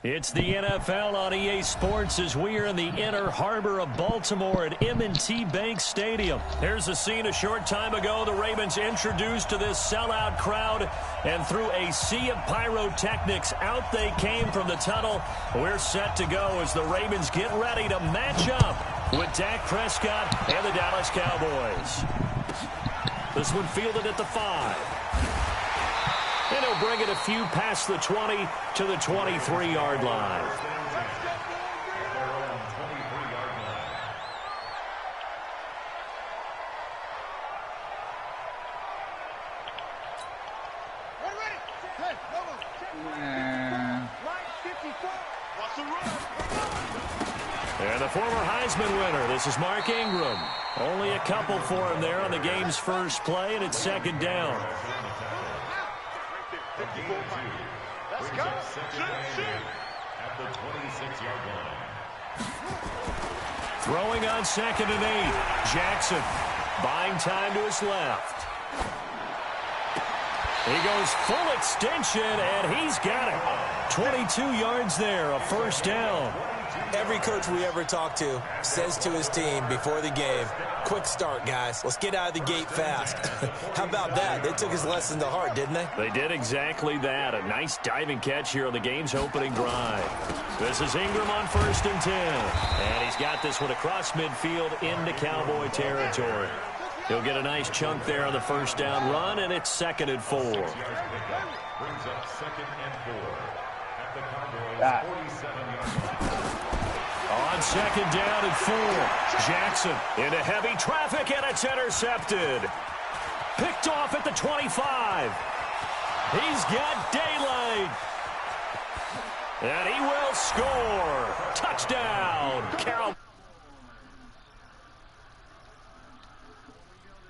It's the NFL on EA Sports as we are in the inner harbor of Baltimore at M&T Bank Stadium. Here's a scene a short time ago. The Ravens introduced to this sellout crowd, and through a sea of pyrotechnics, out they came from the tunnel. We're set to go as the Ravens get ready to match up with Dak Prescott and the Dallas Cowboys. This one fielded at the 5. And he'll bring it a few past the 20 to the 23-yard line. And the former Heisman winner, this is Mark Ingram. Only a couple for him there on the game's first play, and it's second down. Let's go. At the 26-yard line. Throwing on 2nd and 8. Jackson buying time to his left. He goes full extension, and he's got it. 22 yards there, a first down. Every coach we ever talk to says to his team before the game, quick start, guys. Let's get out of the gate fast. How about that? They took his lesson to heart, didn't they? They did exactly that. A nice diving catch here on the game's opening drive. This is Ingram on 1st and 10. And he's got this one across midfield into Cowboy territory. He'll get a nice chunk there on the first down run, and it's 2nd and 4. Brings up 2nd and 4 at the Cowboys' 47-yard line. On 2nd down and 4. Jackson into heavy traffic, and it's intercepted. Picked off at the 25. He's got daylight. And he will score. Touchdown, Cowboys.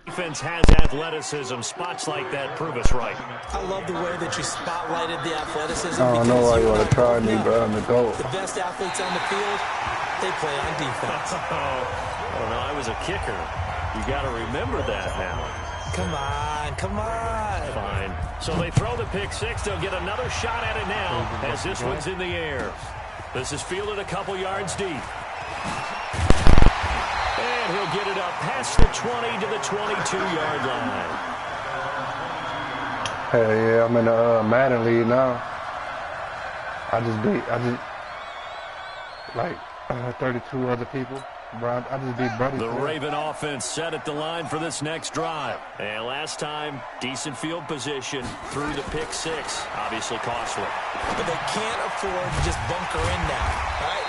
Defense has athleticism. Spots like that prove us right. I love the way that you spotlighted the athleticism. I don't know why you want to try me, bro. I'm the GOAT. The best athletes on the field, they play on defense. I don't know. I was a kicker. You got to remember that now. Come on, come on. Fine. So they throw the pick six. They'll get another shot at it now as this one's in the air. This is fielded a couple yards deep. And he'll get it up past the 20 to the 22-yard line. Hell yeah, I'm in the Madden league now. I just beat like 32 other people. Bro, I just beat Buddy. The Raven offense set at the line for this next drive. And last time, decent field position through the pick six. Obviously costly. But they can't afford to just bunker in now. All right?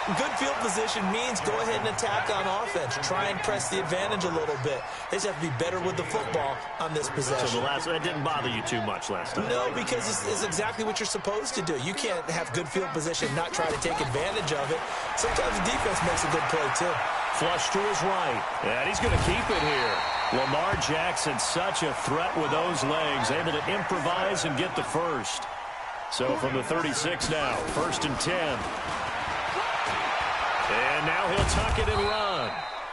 Good field position means go ahead and attack on offense. Try and press the advantage a little bit. They just have to be better with the football on this possession. So that didn't bother you too much last time? No, because it's exactly what you're supposed to do. You can't have good field position, not try to take advantage of it. Sometimes the defense makes a good play, too. Flush to his right. And he's going to keep it here. Lamar Jackson, such a threat with those legs, able to improvise and get the first. So from the 36 now, 1st and 10. And now he'll tuck it and run.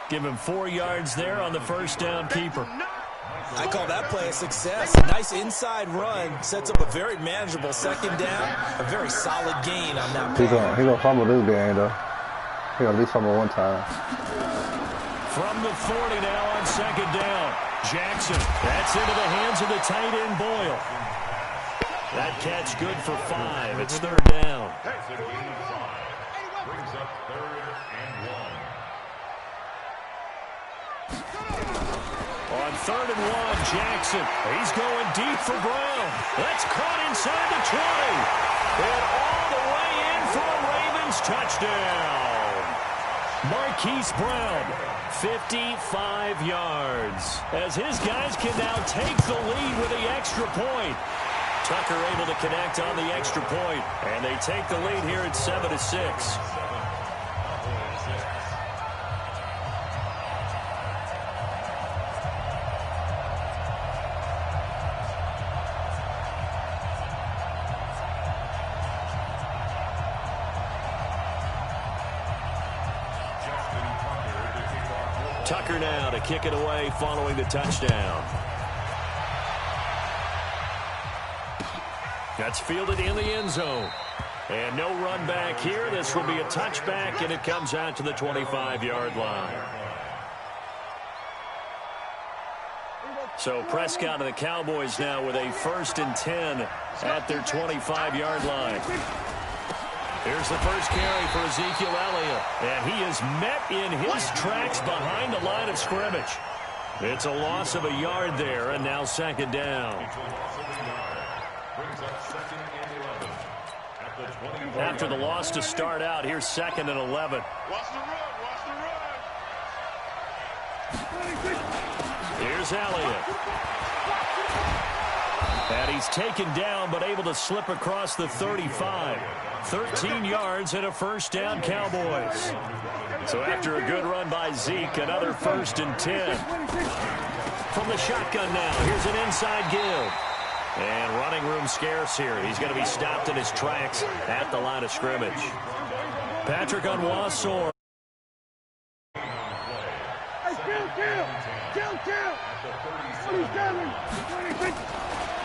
Give him 4 yards there on the first down keeper. I call that play a success. A nice inside run. Sets up a very manageable 2nd down. A very solid gain on that play. He's gonna fumble this game, though. He'll at least fumble one time. From the 40 now on 2nd down. Jackson. That's into the hands of the tight end, Boyle. That catch good for 5. It's 3rd down. Brings up 3rd and 1. On 3rd and 1, Jackson. He's going deep for Brown. That's caught inside the 20. And all the way in for a Ravens touchdown. Marquise Brown, 55 yards. As his guys can now take the lead with the extra point. Tucker able to connect on the extra point, and they take the lead here at 7-6. Tucker now to kick it away following the touchdown. That's fielded in the end zone. And no run back here. This will be a touchback, and it comes out to the 25-yard line. So Prescott and the Cowboys now with a 1st and 10 at their 25-yard line. Here's the first carry for Ezekiel Elliott, and he is met in his tracks behind the line of scrimmage. It's a loss of a yard there, and now 2nd down. After the loss to start out, here's 2nd and 11. Watch the run, watch the run. Here's Elliott. And he's taken down, but able to slip across the 35. 13 yards and a 1st down, Cowboys. So after a good run by Zeke, another 1st and 10. From the shotgun now, here's an inside give. And running room scarce here. He's going to be stopped in his tracks at the line of scrimmage. Patrick on Wassor.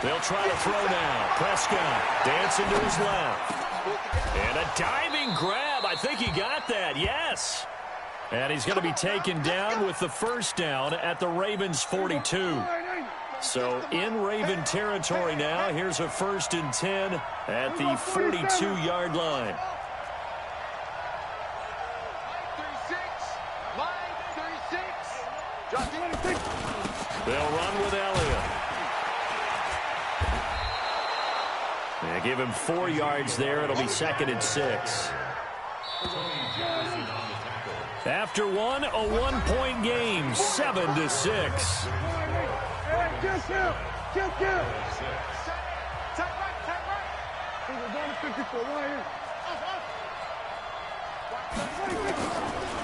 They'll try to throw now. Prescott dancing to his left. And a diving grab. I think he got that. Yes. And he's going to be taken down with the 1st down at the Ravens 42. So in Raven territory now. Here's a 1st and 10 at the 42-yard line. They'll run with Elliott. They give him 4 yards there. It'll be 2nd and 6. After one, a 1-point game, 7-6.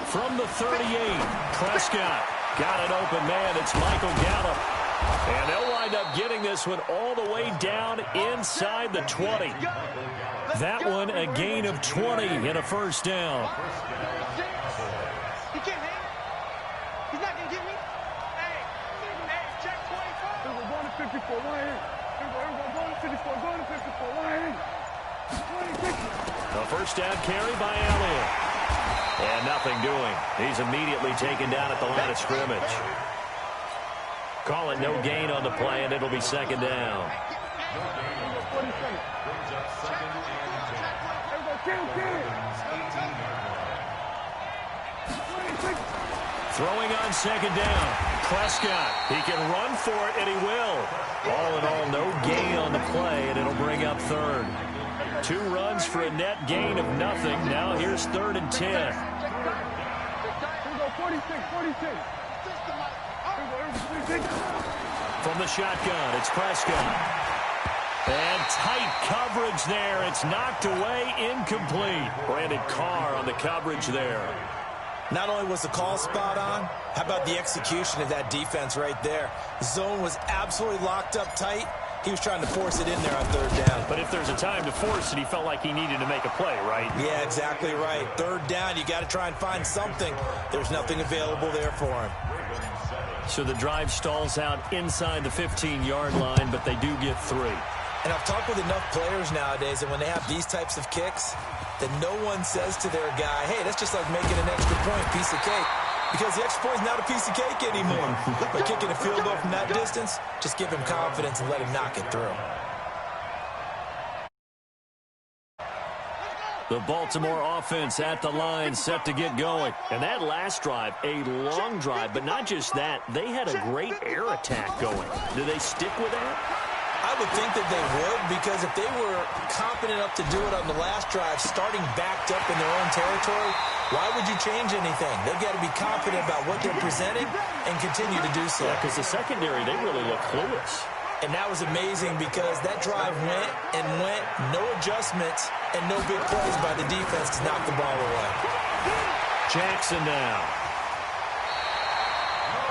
From the 38, Prescott got an open man. It's Michael Gallup. And they'll wind up getting this one all the way down inside the 20. That one a gain of 20 and a 1st down. He can't hang. He's not going to get me. Hey, check 24. We're going to 54, right here. We're going to 54, going to 54, right here. A 1st down carry by Elliott. And nothing doing. He's immediately taken down at the line of scrimmage. Call it no gain on the play, and it'll be 2nd down. Throwing on 2nd down. Prescott, he can run for it, and he will. All in all, no gain on the play, and it'll bring up 3rd. 2 runs for a net gain of nothing. Now here's 3rd and 10. From the shotgun, it's Prescott. And tight coverage there. It's knocked away, incomplete. Brandon Carr on the coverage there. Not only was the call spot on, how about the execution of that defense right there? The zone was absolutely locked up tight. He was trying to force it in there on 3rd down. But if there's a time to force it, he felt like he needed to make a play, right? Yeah, exactly right. 3rd down, you got to try and find something. There's nothing available there for him. So the drive stalls out inside the 15-yard line, but they do get 3. And I've talked with enough players nowadays, and when they have these types of kicks, that no one says to their guy, hey, that's just like making an extra point, piece of cake. Because the extra point is not a piece of cake anymore. But kicking a field goal from that distance, just give him confidence and let him knock it through. The Baltimore offense at the line, set to get going. And that last drive, a long drive, but not just that. They had a great air attack going. Do they stick with that? I would think that they would, because if they were confident enough to do it on the last drive, starting backed up in their own territory, why would you change anything? They've got to be confident about what they're presenting and continue to do so. Yeah, because the secondary, they really look clueless. And that was amazing because that drive went and went, no adjustments, and no big plays by the defense to knock the ball away. Jackson now.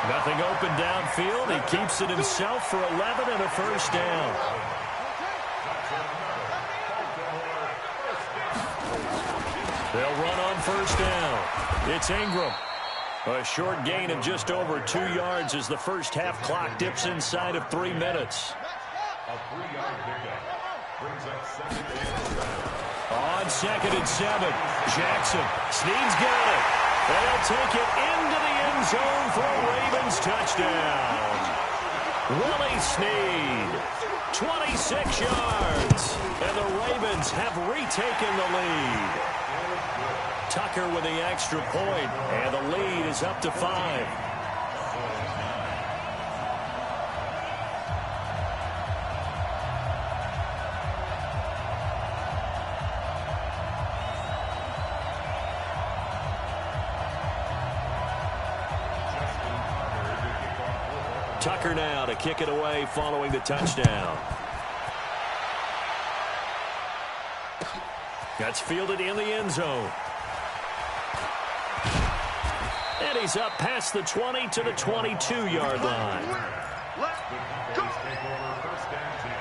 Nothing open downfield. He keeps it himself for 11 and a 1st down. They'll run on 1st down. It's Ingram. A short gain of just over 2 yards as the first half clock dips inside of 3 minutes. A 3-yard pickup brings up 2nd and 7. On 2nd and 7, Jackson. Snead's got it. They'll take it into the end zone for a Ravens touchdown. Willie Snead, 26 yards. And the Ravens have retaken the lead. Tucker with the extra point, and the lead is up to 5. Tucker now to kick it away following the touchdown. That's fielded in the end zone. And he's up past the 20 to the 22-yard line. Let's go. Take over 1st and 10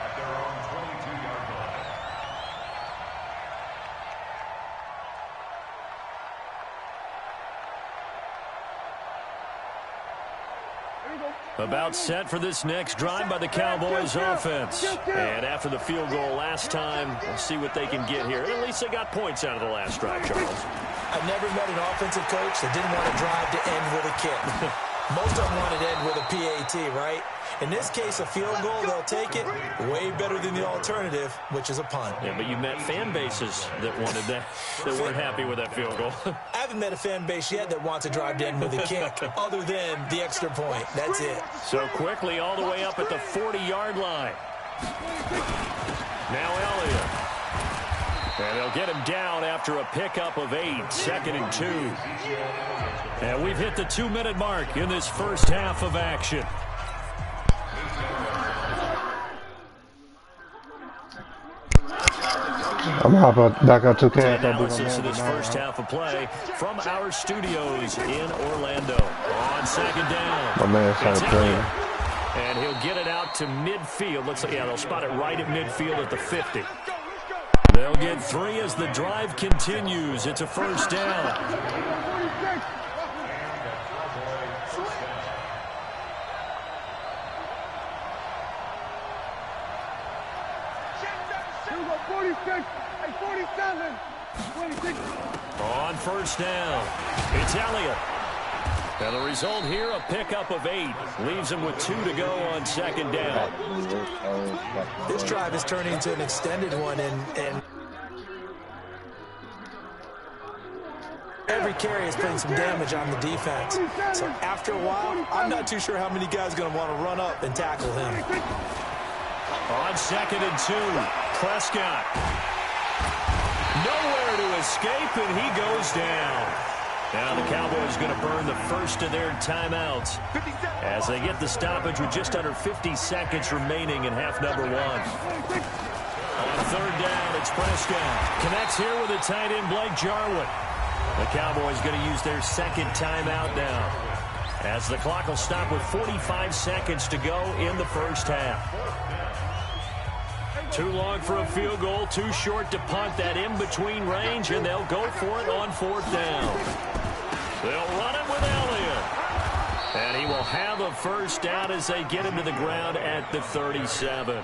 at their own 22-yard line. About set for this next drive by the Cowboys offense. And after the field goal last time, we'll see what they can get here. At least they got points out of the last drive, Charles. I've never met an offensive coach that didn't want to drive to end with a kick. Most of them want to end with a PAT, right? In this case, a field goal, they'll take it. Way better than the alternative, which is a punt. Yeah, but you met fan bases that wanted that, that weren't happy with that field goal. I haven't met a fan base yet that wants to drive to end with a kick, other than the extra point. That's it. So quickly all the way up at the 40-yard line. Now Elliott. And they'll get him down after a pickup of 8, 2nd and 2. And we've hit the 2-minute mark in this first half of action. I'm gonna hop back out 2K. Analysis of this first half of play from our studios in Orlando. On 2nd down. My man started playing. And he'll get it out to midfield. Looks like, yeah, they'll spot it right at midfield at the 50. They'll get 3 as the drive continues. It's a first down. On first down, it's Elliott. And the result here, a pickup of 8. Leaves him with 2 to go on 2nd down. This drive is turning into an extended one, and every carry is putting some damage on the defense. So after a while, I'm not too sure how many guys are going to want to run up and tackle him. On 2nd and 2, Prescott. Nowhere to escape, and he goes down. Now the Cowboys going to burn the first of their timeouts as they get the stoppage with just under 50 seconds remaining in half number 1. On 3rd down, it's Prescott. Connects here with the tight end, Blake Jarwin. The Cowboys going to use their 2nd timeout now as the clock will stop with 45 seconds to go in the first half. Too long for a field goal, too short to punt that in-between range, and they'll go for it on 4th down. They'll run it with Elliott. And he will have a first down as they get him to the ground at the 37.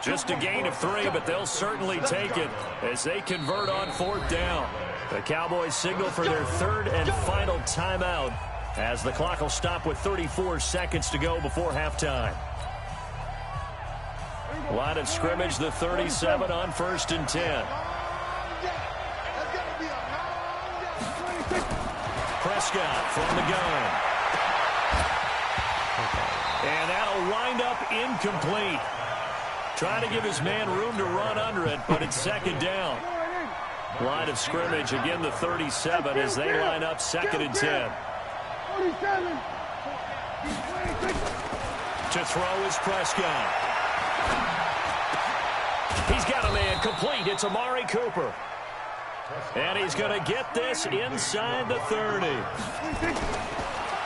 Just a gain of 3, but they'll certainly take it as they convert on 4th down. The Cowboys signal for their 3rd and final timeout as the clock will stop with 34 seconds to go before halftime. Line of scrimmage, the 37 on 1st and 10. Prescott from the gun. And that'll wind up incomplete. Trying to give his man room to run under it, but it's 2nd down. Line of scrimmage, again the 37 as they line up 2nd and 10. To throw is Prescott. He's got a man complete. It's Amari Cooper. And he's going to get this inside the 30.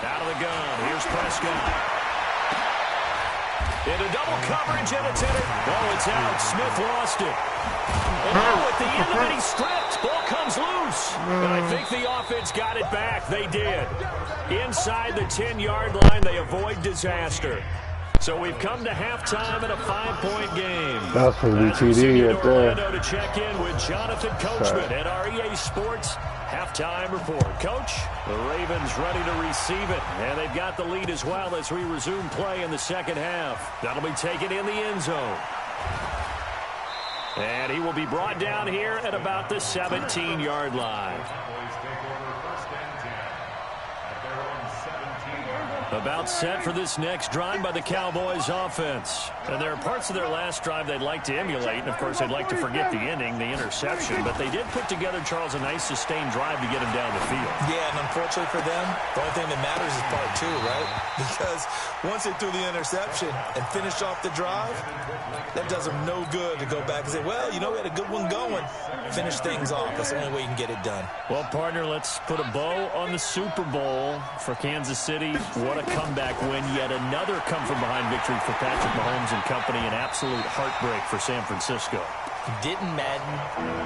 Out of the gun. Here's Prescott. Into double coverage, and it's in it. Oh, it's out. Smith lost it. And now at the end of it, he's stripped. Ball comes loose. And I think the offense got it back. They did. Inside the 10-yard line, they avoid disaster. So we've come to halftime in a 5-point game. That's supposed to be TD right there. To check in with Jonathan Coachman at our EA Sports halftime report. Coach, the Ravens ready to receive it, and they've got the lead as well as we resume play in the second half. That'll be taken in the end zone. And he will be brought down here at about the 17-yard line. About set for this next drive by the Cowboys offense. And there are parts of their last drive they'd like to emulate. And, of course, they'd like to forget the ending, the interception. But they did put together, Charles, a nice sustained drive to get him down the field. Yeah, and unfortunately for them, the only thing that matters is part 2, right? Because once they threw the interception and finished off the drive, that does them no good to go back and say, well, you know, we had a good one going. Finish things off. That's the only way you can get it done. Well, partner, let's put a bow on the Super Bowl for Kansas City. What a comeback win. Yet another come-from-behind victory for Patrick Mahomes and company. An absolute heartbreak for San Francisco. Didn't Madden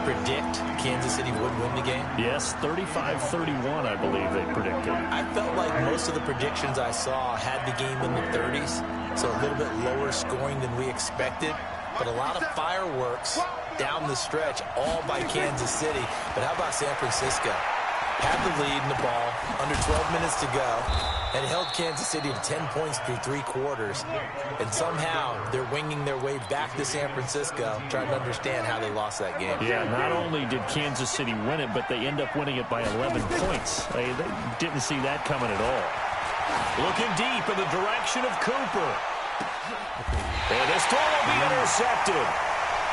predict Kansas City would win the game? Yes, 35-31, I believe they predicted. I felt like most of the predictions I saw had the game in the 30s, so a little bit lower scoring than we expected. But a lot of fireworks down the stretch, all by Kansas City. But how about San Francisco? Had the lead in the ball, under 12 minutes to go, and held Kansas City to 10 points through 3 quarters. And somehow they're winging their way back to San Francisco, trying to understand how they lost that game. Yeah, not only did Kansas City win it, but they end up winning it by 11 points. They didn't see that coming at all. Looking deep in the direction of Cooper. And this throw will be intercepted.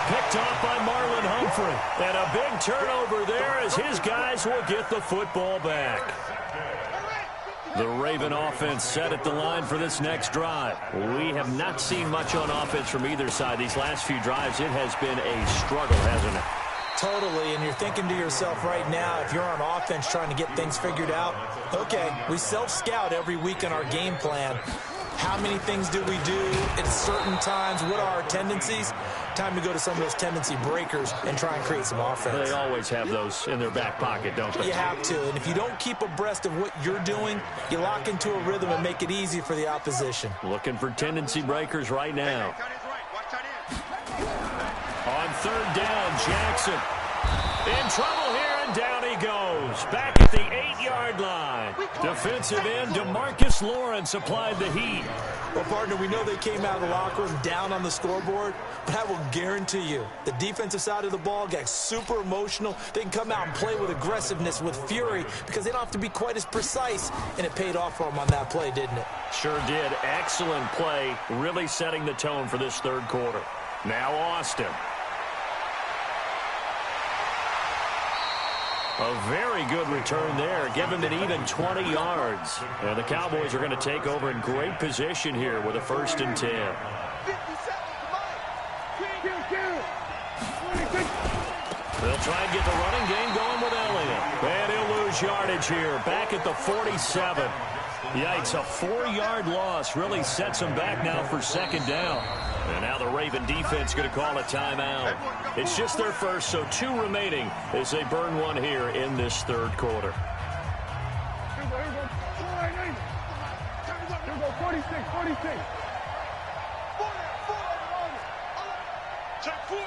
Picked off by Marlon Humphrey. And a big turnover there as his guys will get the football back. The Raven offense set at the line for this next drive. We have not seen much on offense from either side. These last few drives, it has been a struggle, hasn't it? Totally, and you're thinking to yourself right now, if you're on offense trying to get things figured out, okay, we self-scout every week in our game plan. How many things do we do at certain times? What are our tendencies? Time to go to some of those tendency breakers and try and create some offense. They always have those in their back pocket, don't they? You have to, and if you don't keep abreast of what you're doing, you lock into a rhythm and make it easy for the opposition. Looking for tendency breakers right now. On third down, Jackson in trouble here, and down he goes. Back at the 8-yard line. Defensive end DeMarcus Lawrence applied the heat. Well, partner, we know they came out of the locker room down on the scoreboard, but I will guarantee you the defensive side of the ball got super emotional. They can come out and play with aggressiveness, with fury, because they don't have to be quite as precise, and it paid off for them on that play, didn't it? Sure did. Excellent play, really setting the tone for this third quarter. Now Austin. A very good return there. Give him an even 20 yards. And the Cowboys are going to take over in great position here with a 1st and 10. They'll try and get the running game going with Elliott. And he'll lose yardage here. Back at the 47. Yikes, a 4-yard loss really sets him back now for 2nd down. And now the Raven defense going to call a timeout. It's just their first, so 2 remaining as they burn one here in this third quarter. Here we go, 46. Check 4.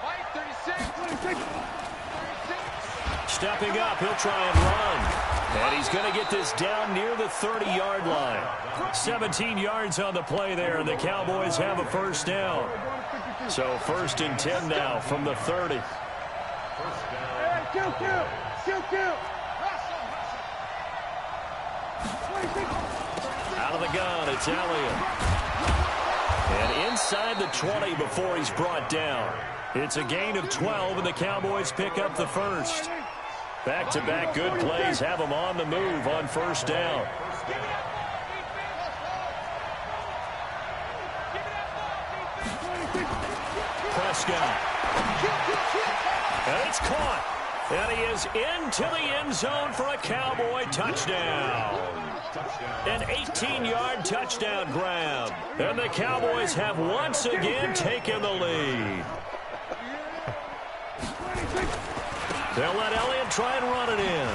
Mike, 36. Stepping up, he'll try and run. And he's going to get this down near the 30-yard line. 17 yards on the play there, and the Cowboys have a 1st down. So 1st and 10 now from the 30. Kill. Out of the gun, it's Elliott. And inside the 20 before he's brought down. It's a gain of 12, and the Cowboys pick up the 1st. Back-to-back good plays have them on the move on 1st down. Prescott. And it's caught. And he is into the end zone for a Cowboy touchdown. An 18-yard touchdown grab. And the Cowboys have once again taken the lead. They'll let Elliott try and run it in.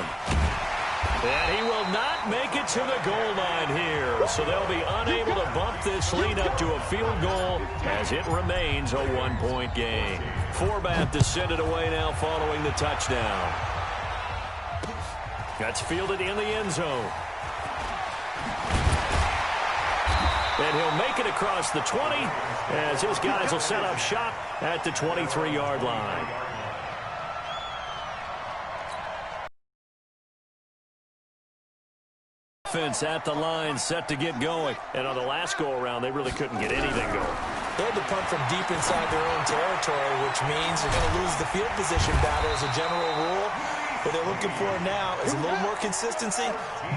And he will not make it to the goal line here. So they'll be unable to bump this lead up to a field goal as it remains a one-point game. Forbath to send it away now following the touchdown. That's fielded in the end zone. And he'll make it across the 20 as his guys will set up shop at the 23-yard line. Offense at the line, set to get going. And on the last go-around, they really couldn't get anything going. They had to punt from deep inside their own territory, which means they're going to lose the field position battle as a general rule. What they're looking for now is a little more consistency,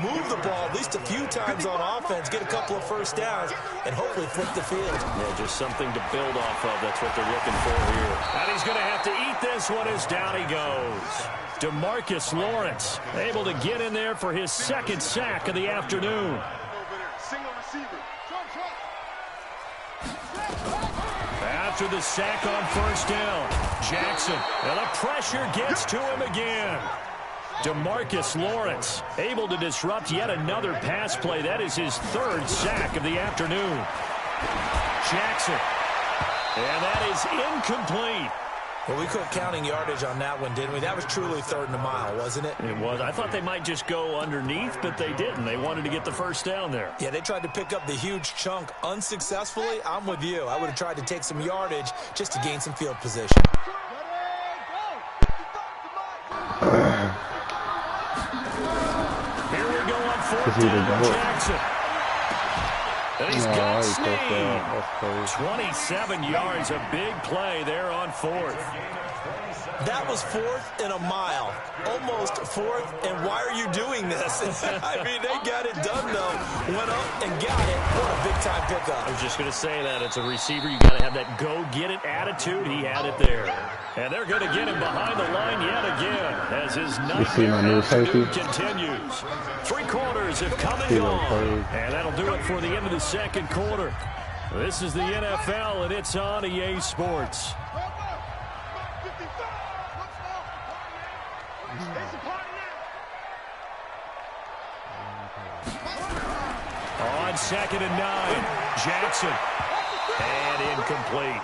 move the ball at least a few times on offense, get a couple of first downs, and hopefully flip the field. Yeah, just something to build off of. That's what they're looking for here. And he's going to have to eat this one as down he goes. DeMarcus Lawrence able to get in there for his second sack of the afternoon. After the sack on first down, Jackson, and the pressure gets to him again. DeMarcus Lawrence able to disrupt yet another pass play. That is his third sack of the afternoon. Jackson, and that is incomplete. Well, we quit counting yardage on that one, didn't we? That was truly third and a mile, wasn't it? It was. I thought they might just go underneath, but they didn't. They wanted to get the first down there. Yeah, they tried to pick up the huge chunk unsuccessfully. I'm with you. I would have tried to take some yardage just to gain some field position. Here we go on fourth down, Jackson. And he's got Snead. 27 yards, a big play there on fourth. That was fourth and a mile. Almost fourth, and why are you doing this? I mean, they got it done, though. Went up and got it. What a big-time pickup. I was just going to say that. It's a receiver. You got to have that go-get-it attitude. He had it there. And they're going to get him behind the line yet again as his nightmare afternoon continues. 3 quarters have come and gone. And that'll do it for the end of the second quarter. This is the NFL, and it's on EA Sports. On 2nd and 9, Jackson, and incomplete.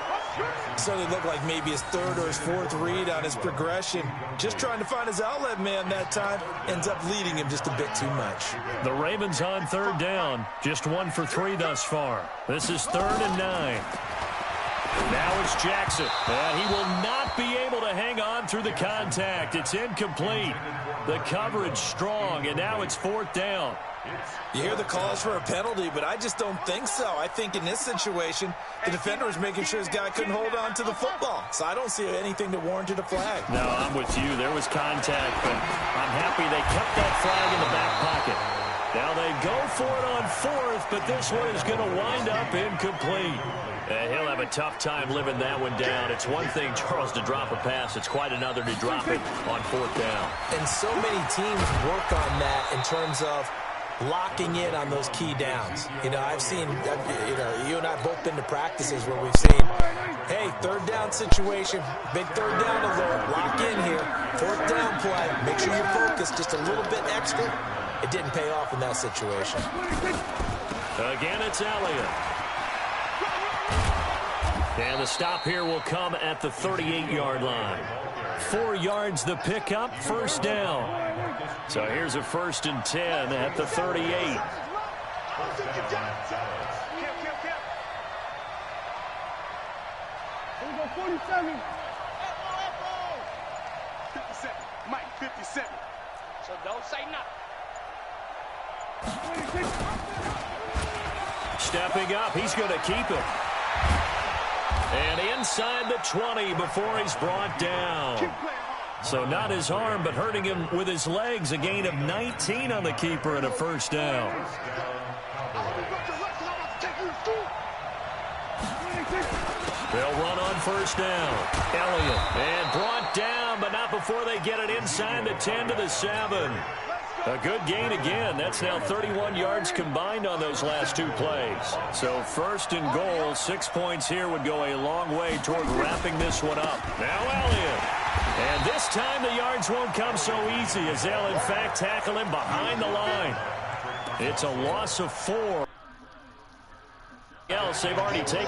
So it looked like maybe his third or his fourth read on his progression. Just trying to find his outlet man that time. Ends up leading him just a bit too much. The Ravens on 3rd down. Just 1 for 3 thus far. This is 3rd and 9. Now it's Jackson, and he will not be able to hang on through the contact. It's incomplete. The coverage strong, and now it's 4th down. You hear the calls for a penalty, but I just don't think so. I think in this situation, the defender was making sure his guy couldn't hold on to the football. So I don't see anything that warranted a flag. No, I'm with you. There was contact, but I'm happy they kept that flag in the back pocket. Now they go for it on 4th, but this one is going to wind up incomplete. He'll have a tough time living that one down. It's one thing, Charles, to drop a pass. It's quite another to drop it on 4th down. And so many teams work on that in terms of locking in on those key downs. You know, I've seen, you and I have both been to practices where we've seen, hey, 3rd down situation, big 3rd down alert, lock in here, 4th down play, make sure you're focused just a little bit extra. It didn't pay off in that situation. Again, it's Elliott. And the stop here will come at the 38-yard line. 4 yards the pickup, 1st down. So here's a 1st and 10 at the 38. Here we go, 47. 57. Mike, 57. So don't say nothing. Stepping up, he's going to keep it. And inside the 20 before he's brought down. So not his arm, but hurting him with his legs. A gain of 19 on the keeper and a 1st down. They'll run on 1st down. Elliott, and brought down, but not before they get it inside the 10 to the 7. A good gain again. That's now 31 yards combined on those last two plays. So first and goal, 6 points here would go a long way toward wrapping this one up. Now Elliott. And this time the yards won't come so easy as they'll in fact tackle him behind the line. It's a loss of 4. Else they've already taken